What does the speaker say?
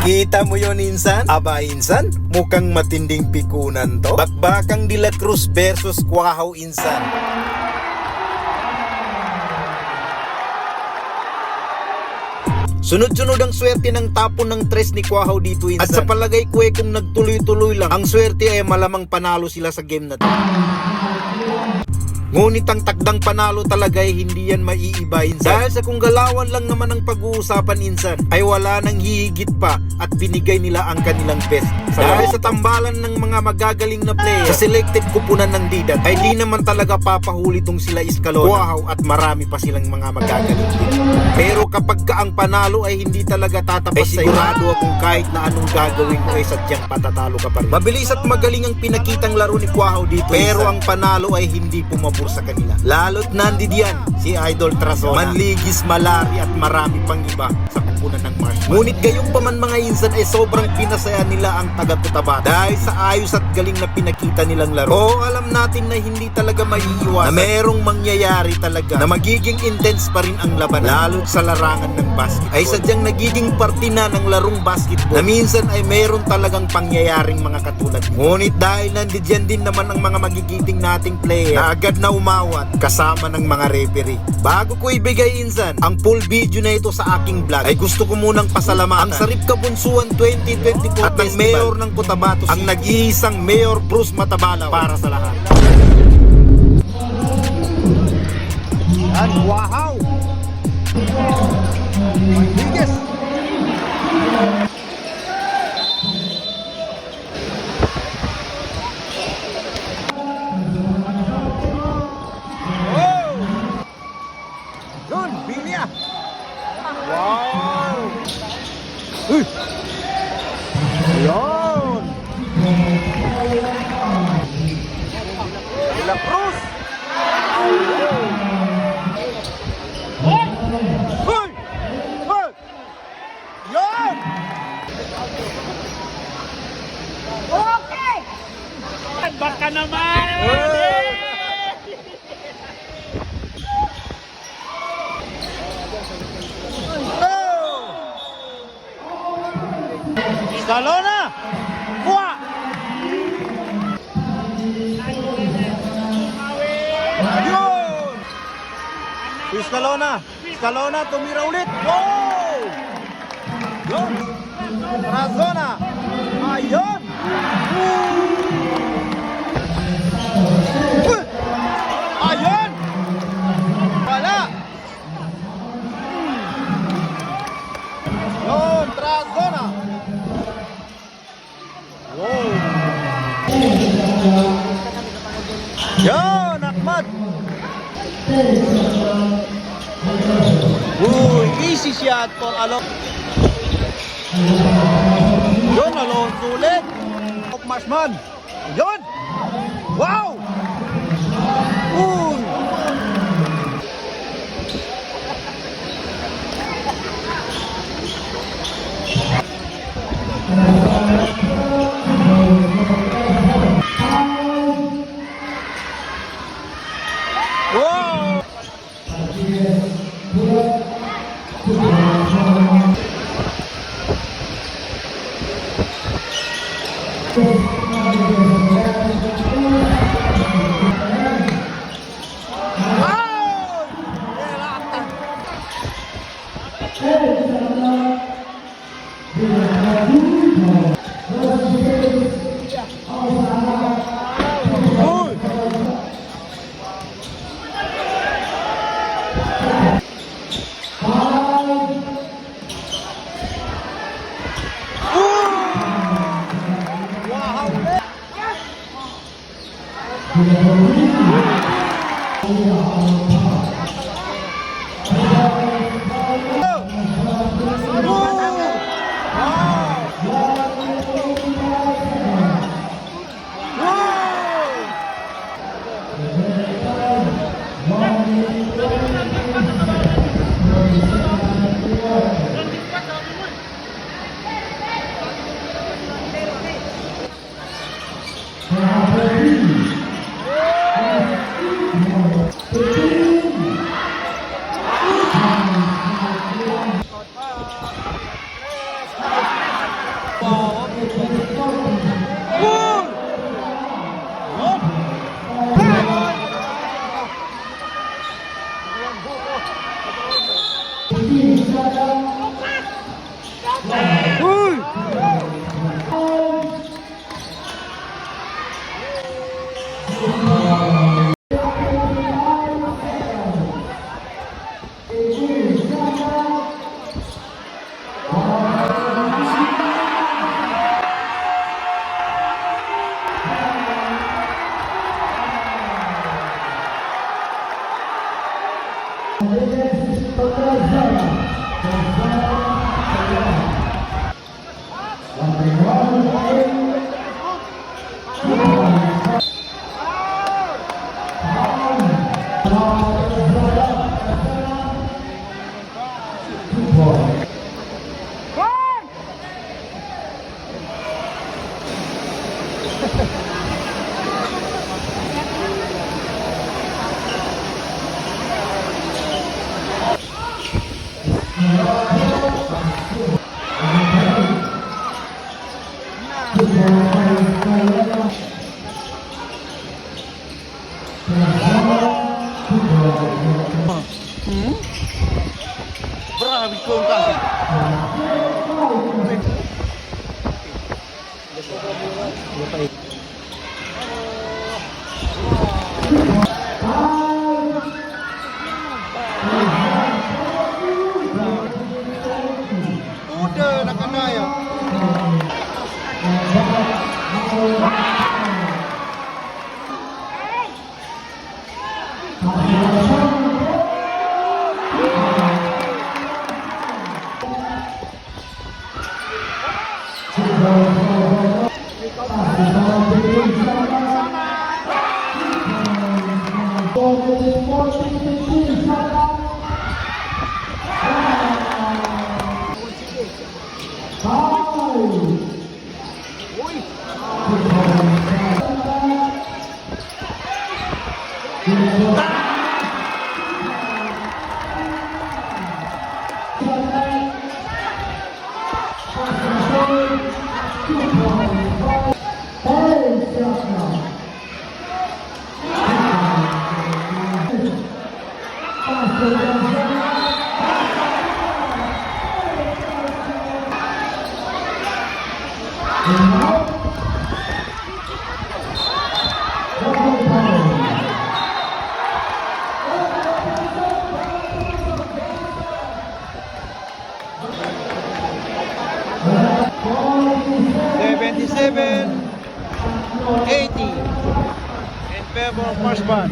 Kita mo yon insan? Aba insan, mukhang matinding pikunan to. Bakbakang De La Cruz versus Quahaw insan. Sunod-sunod ang swerte ng tapon ng tres ni Quahaw dito insan. At sa palagay ko kung nagtuloy-tuloy lang, ang swerte ay malamang panalo sila sa game na to. Ngunit ang takdang panalo talaga ay hindi yan maiiba insan. Dahil sa kung galawan lang naman ang pag-uusapan insan, ay wala nang hihigit pa at binigay nila ang kanilang best. Dahil sa tambalan ng mga magagaling na player sa selected kupunan ng Didat, ay di naman talaga papahuli tong sila Escalona, Quahaw at marami pa silang mga magagaling. Pero kapag ka ang panalo ay hindi talaga tatapat sa sigurado akong kahit na anong gagawin mo ay sadyang patatalo ka pa rin. Mabilis at magaling ang pinakitang laro ni Quahaw dito, pero ang panalo ay hindi pumabor sa kanila. Lalo't nandiyan si Idol Trazona, Manligis, Malari at marami pang iba sa kupunan ng Marshman. Ngunit gayong pa man mga insan ay sobrang pinasaya nila ang taga-Cotabato dahil sa ayos at galing na pinakita nilang laro. Oo, alam natin na hindi talaga maiiwasan na merong mangyayari talaga na magiging intense pa rin ang laban, lalo sa larangan ng basketball. Ay sadyang nagiging parte na ng larong basketball na minsan ay meron talagang pangyayaring mga katulad. Ngunit dahil nandiyan din naman ang mga magigiting nating player na agad na umawat kasama ng mga referee. Bago ko ibigay insan ang full video na ito sa aking vlog, ay gusto ko munang pasalamatan ang Sarip Kabunsuan 2024 at ang mayor ng Cotabato, ang nag-iisang Mayor Bruce Matabalaw para sa lahat. Yan, Quahaw! Manligis! Yun, Bilia! Wow! Uy! Yun! De La Cruz! Uy! Uy! Yun! Okay! Baka naman! Escalona! Kuha! Yun! Escalona! Escalona, tumira ulit! Wow! Yun! Trazona! Ayun! Ayun! Wala! Yun! Trazona! Wow! Yan, Ahmad! Uy, easy shot for Alon. Yun, Alon sulit. Of Marshman. Yun! Wow! Uy! Wow! Uy! Grabe ko kasi. Udah nakanaya. $77.80 in favor of Marshman.